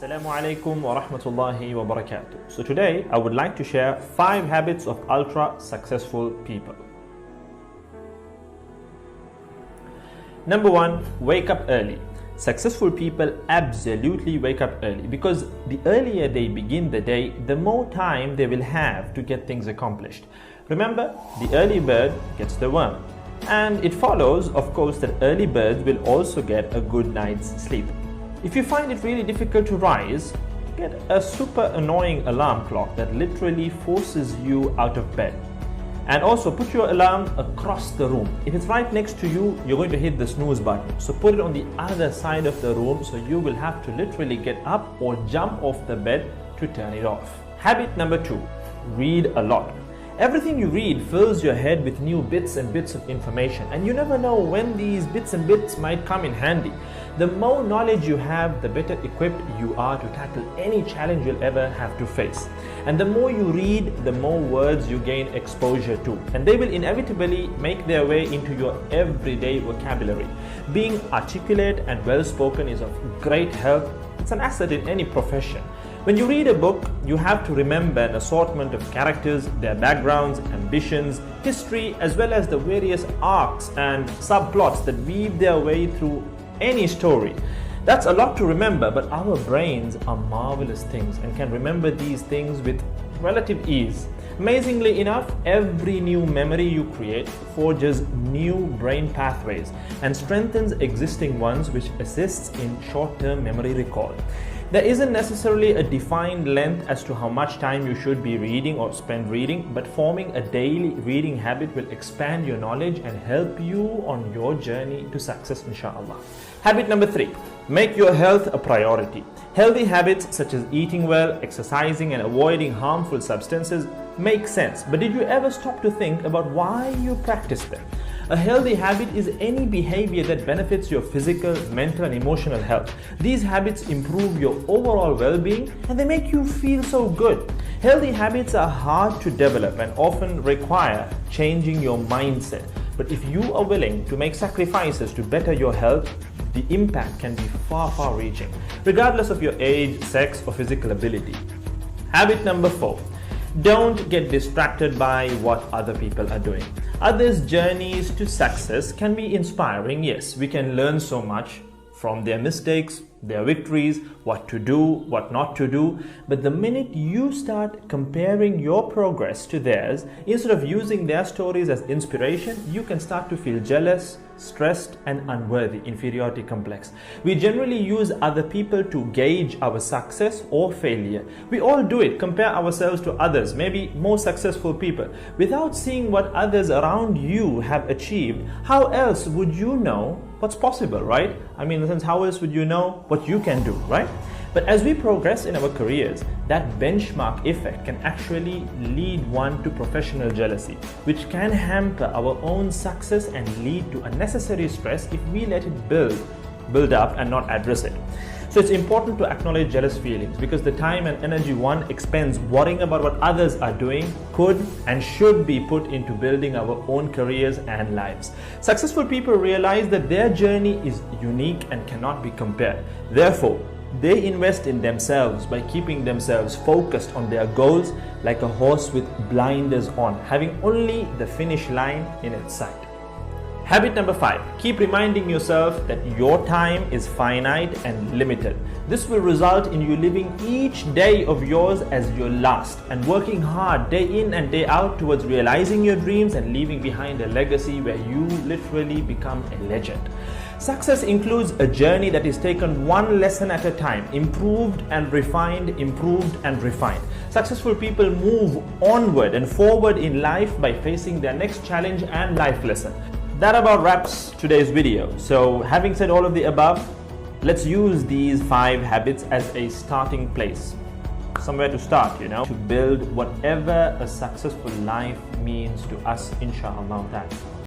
Assalamu alaikum wa rahmatullahi wa barakatuh. So today I would like to share 5 habits of ultra successful people. Number 1, wake up early. Successful people absolutely wake up early because the earlier they begin the day, the more time they will have to get things accomplished. Remember, the early bird gets the worm. And it follows, of course, that early birds will also get a good night's sleep. If you find it really difficult to rise, get a super annoying alarm clock that literally forces you out of bed. And also put your alarm across the room. If it's right next to you, you're going to hit the snooze button. So put it on the other side of the room so you will have to literally get up or jump off the bed to turn it off. Habit number 2, read a lot. Everything you read fills your head with new bits and bits of information, and you never know when these bits and bits might come in handy. The more knowledge you have, the better equipped you are to tackle any challenge you'll ever have to face. And the more you read, the more words you gain exposure to, and they will inevitably make their way into your everyday vocabulary. Being articulate and well-spoken is of great help. It's an asset in any profession. When you read a book, you have to remember an assortment of characters, their backgrounds, ambitions, history, as well as the various arcs and subplots that weave their way through any story. That's a lot to remember, but our brains are marvelous things and can remember these things with relative ease. Amazingly enough, every new memory you create forges new brain pathways and strengthens existing ones, which assists in short-term memory recall. There isn't necessarily a defined length as to how much time you should be reading or spend reading, but forming a daily reading habit will expand your knowledge and help you on your journey to success, inshallah. Habit number 3, make your health a priority. Healthy habits such as eating well, exercising, and avoiding harmful substances make sense, but did you ever stop to think about why you practice them? A healthy habit is any behavior that benefits your physical, mental, and emotional health. These habits improve your overall well-being and they make you feel so good. Healthy habits are hard to develop and often require changing your mindset. But if you are willing to make sacrifices to better your health, the impact can be far reaching, regardless of your age, sex, or physical ability. Habit number 4. Don't get distracted by what other people are doing. Others' journeys to success can be inspiring, yes. We can learn so much from their mistakes, their victories, what to do, what not to do. But the minute you start comparing your progress to theirs, instead of using their stories as inspiration, you can start to feel jealous, stressed, and unworthy, inferiority complex. We generally use other people to gauge our success or failure. We all do it, compare ourselves to others, maybe more successful people. Without seeing what others around you have achieved, how else would you know what's possible, right? I mean, in a sense, how else would you know what you can do, right? But as we progress in our careers, that benchmark effect can actually lead one to professional jealousy, which can hamper our own success and lead to unnecessary stress if we let it build up and not address it. So it's important to acknowledge jealous feelings because the time and energy one expends worrying about what others are doing could and should be put into building our own careers and lives. Successful people realize that their journey is unique and cannot be compared. Therefore, they invest in themselves by keeping themselves focused on their goals like a horse with blinders on, having only the finish line in its sight. Habit number 5, keep reminding yourself that your time is finite and limited. This will result in you living each day of yours as your last and working hard day in and day out towards realizing your dreams and leaving behind a legacy where you literally become a legend. Success includes a journey that is taken one lesson at a time, improved and refined, improved and refined. Successful people move onward and forward in life by facing their next challenge and life lesson. That about wraps today's video. So having said all of the above, let's use these 5 habits as a starting place. Somewhere to start, to build whatever a successful life means to us, inshallah.